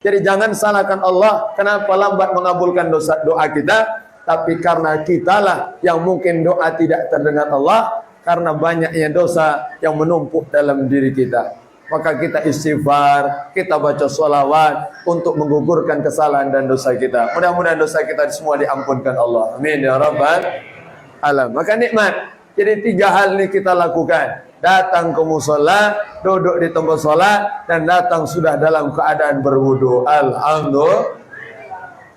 Jadi jangan salahkan Allah kenapa lambat mengabulkan doa kita, tapi karena kitalah yang mungkin doa tidak terdengar Allah karena banyaknya dosa yang menumpuk dalam diri kita. Maka kita istighfar, kita baca sholawat untuk menggugurkan kesalahan dan dosa kita. Mudah-mudahan dosa kita semua diampunkan Allah. Amin ya rabbal alam. Maka nikmat. Jadi 3 hal ini kita lakukan. Datang ke musola, duduk di tempat sholat, dan datang sudah dalam keadaan berwudu. Alhamdulillah.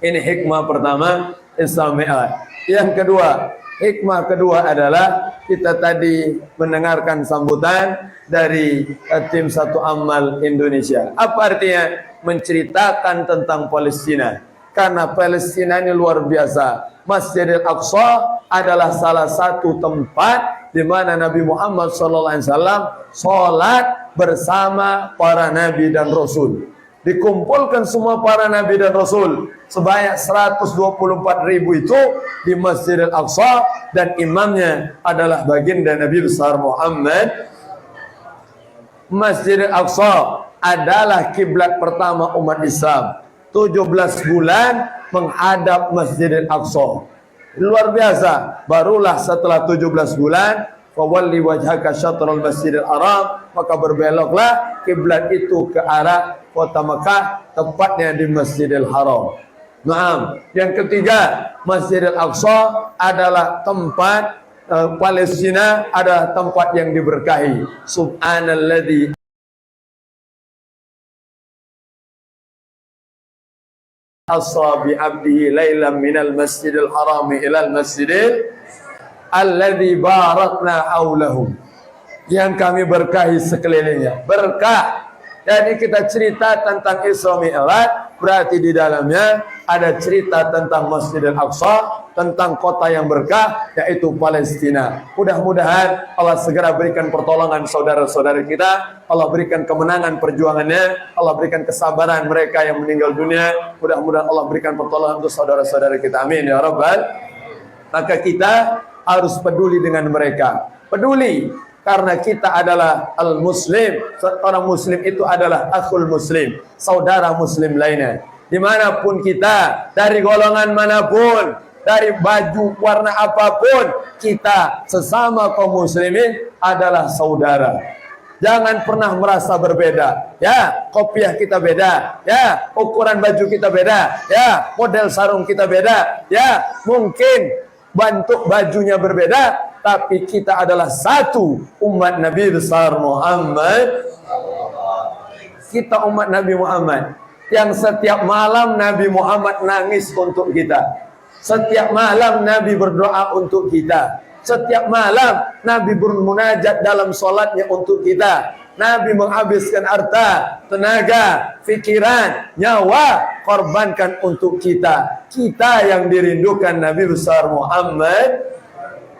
Ini hikmah pertama, Isra Mi'raj. Yang kedua, hikmah kedua adalah kita tadi mendengarkan sambutan dari tim Satu Amal Indonesia. Apa artinya? Menceritakan tentang Palestina. Karena Palestina ini luar biasa. Masjidil Aqsa adalah salah satu tempat di mana Nabi Muhammad SAW sholat bersama para nabi dan rasul. Dikumpulkan semua para nabi dan rasul sebanyak 124.000 itu di Masjidil Aqsa, dan imamnya adalah baginda Nabi besar Muhammad. Masjidil Aqsa adalah kiblat pertama umat Islam. 17 bulan menghadap Masjidil Aqsa. Luar biasa. Barulah setelah 17 bulan, fawalli wajhaka syatral Masjidil Haram, maka berbeloklah kiblat itu ke arah kota Mekah, tepatnya di Masjidil Haram. Naam. Yang ketiga, Masjidil Aqsa adalah tempat Palestina, adalah tempat yang diberkahi. Subhanalladzi asra bi 'abdihi lailan minal masjidil harami ilal masjidil alladzi barakna haulahu, yang kami berkahi sekelilingnya. Berkah. Jadi kita cerita tentang Isra Mi'raj, berarti di dalamnya ada cerita tentang Masjidil Aqsa, tentang kota yang berkah, yaitu Palestina. Mudah-mudahan Allah segera berikan pertolongan saudara-saudara kita, Allah berikan kemenangan perjuangannya, Allah berikan kesabaran mereka yang meninggal dunia. Mudah-mudahan Allah berikan pertolongan untuk saudara-saudara kita. Amin ya rabbal. Maka kita harus peduli dengan mereka. Peduli karena kita adalah al-muslim. Orang muslim itu adalah akhul muslim, saudara muslim lainnya. Dimanapun kita, dari golongan manapun, dari baju warna apapun, kita sesama kaum muslimin adalah saudara. Jangan pernah merasa berbeda. Ya, kopiah kita beda. Ya, ukuran baju kita beda. Ya, model sarung kita beda. Ya, mungkin bentuk bajunya berbeda, tapi kita adalah satu umat Nabi besar Muhammad. Kita umat Nabi Muhammad yang setiap malam Nabi Muhammad nangis untuk kita. Setiap malam Nabi berdoa untuk kita. Setiap malam Nabi bermunajat dalam solatnya untuk kita. Nabi menghabiskan harta, tenaga, pikiran, nyawa, korbankan untuk kita. Kita yang dirindukan Nabi besar Muhammad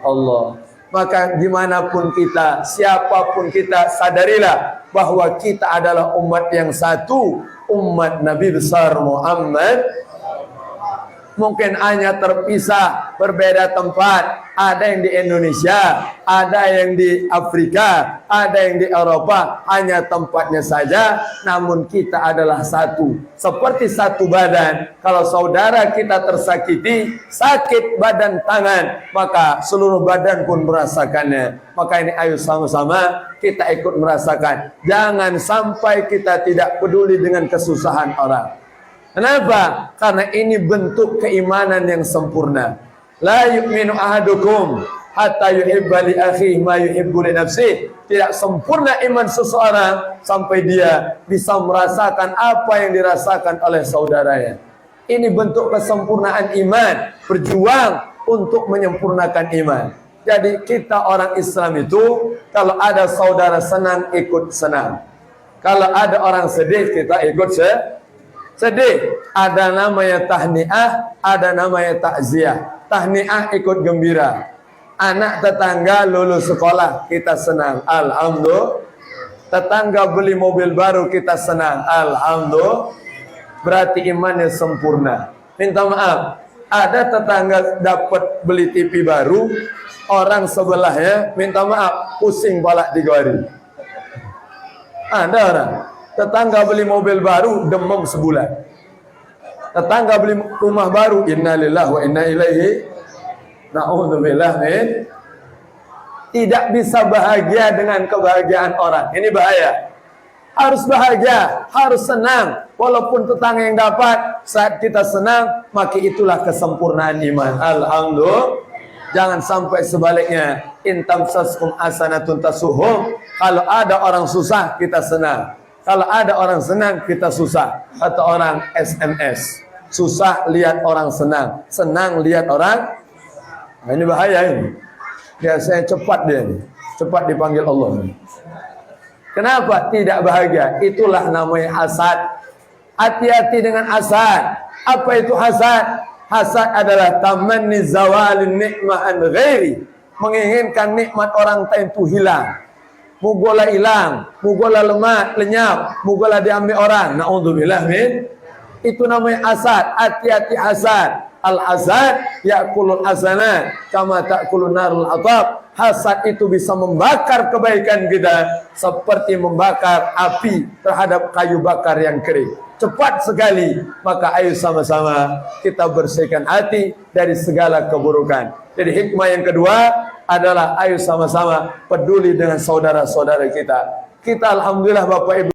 Allah. Maka dimanapun kita, siapapun kita, sadarilah bahwa kita adalah umat yang satu, umat Nabi besar Muhammad. Mungkin hanya terpisah, berbeda tempat. Ada yang di Indonesia, ada yang di Afrika, ada yang di Eropa. Hanya tempatnya saja, namun kita adalah satu. Seperti satu badan. Kalau saudara kita tersakiti, sakit badan tangan, maka seluruh badan pun merasakannya. Maka ini ayo sama-sama kita ikut merasakan. Jangan sampai kita tidak peduli dengan kesusahan orang. Kenapa? Karena ini bentuk keimanan yang sempurna. La yu'minu ahadukum hatta yuhibba li akhihi ma yuhibbu li nafsihi. Tidak sempurna iman seseorang sampai dia bisa merasakan apa yang dirasakan oleh saudaranya. Ini bentuk kesempurnaan iman. Berjuang untuk menyempurnakan iman. Jadi kita orang Islam itu, kalau ada saudara senang, ikut senang. Kalau ada orang sedih, kita ikut sedih. Ada namanya tahniah, ada namanya takziah. Tahniah ikut gembira. Anak tetangga lulus sekolah, kita senang, alhamdulillah. Tetangga beli mobil baru, kita senang, alhamdulillah. Berarti imannya sempurna. Minta maaf, ada tetangga dapat beli TV baru, orang sebelahnya minta maaf, pusing balak digori. Ada orang. Tetangga beli mobil baru, demam sebulan. Tetangga beli rumah baru, innalillahi wa inna ilaihi na'udzubillah min. Tidak bisa bahagia dengan kebahagiaan orang. Ini bahaya. Harus bahagia, harus senang. Walaupun tetangga yang dapat, saat kita senang, maka itulah kesempurnaan iman. Alhamdulillah. Jangan sampai sebaliknya. Intam saskum asanatun tasuhum. Kalau ada orang susah, kita senang. Kalau ada orang senang, kita susah. Atau orang SMS. Susah lihat orang senang. Senang lihat orang. Nah, ini bahaya ini. Biasanya cepat dia ini. Cepat dipanggil Allah. Kenapa tidak bahagia? Itulah namanya hasad. Hati-hati dengan hasad. Apa itu hasad? Hasad adalah tamanni zawalin nikmah an ghairi. Menginginkan nikmat orang lain itu hilang. Mugola hilang, mugola lenyap, mugola diambil orang. Na'udzubillah min. Itu namanya hasad. Hati-hati hasad. Al-hasad ya'kulul hasanat kama ta'kulun narul atab. Hasad itu bisa membakar kebaikan kita seperti membakar api terhadap kayu bakar yang kering. Cepat sekali. Maka ayo sama-sama kita bersihkan hati dari segala keburukan. Jadi hikmah yang kedua adalah ayo sama-sama peduli dengan saudara-saudara kita. Kita alhamdulillah Bapak Ibu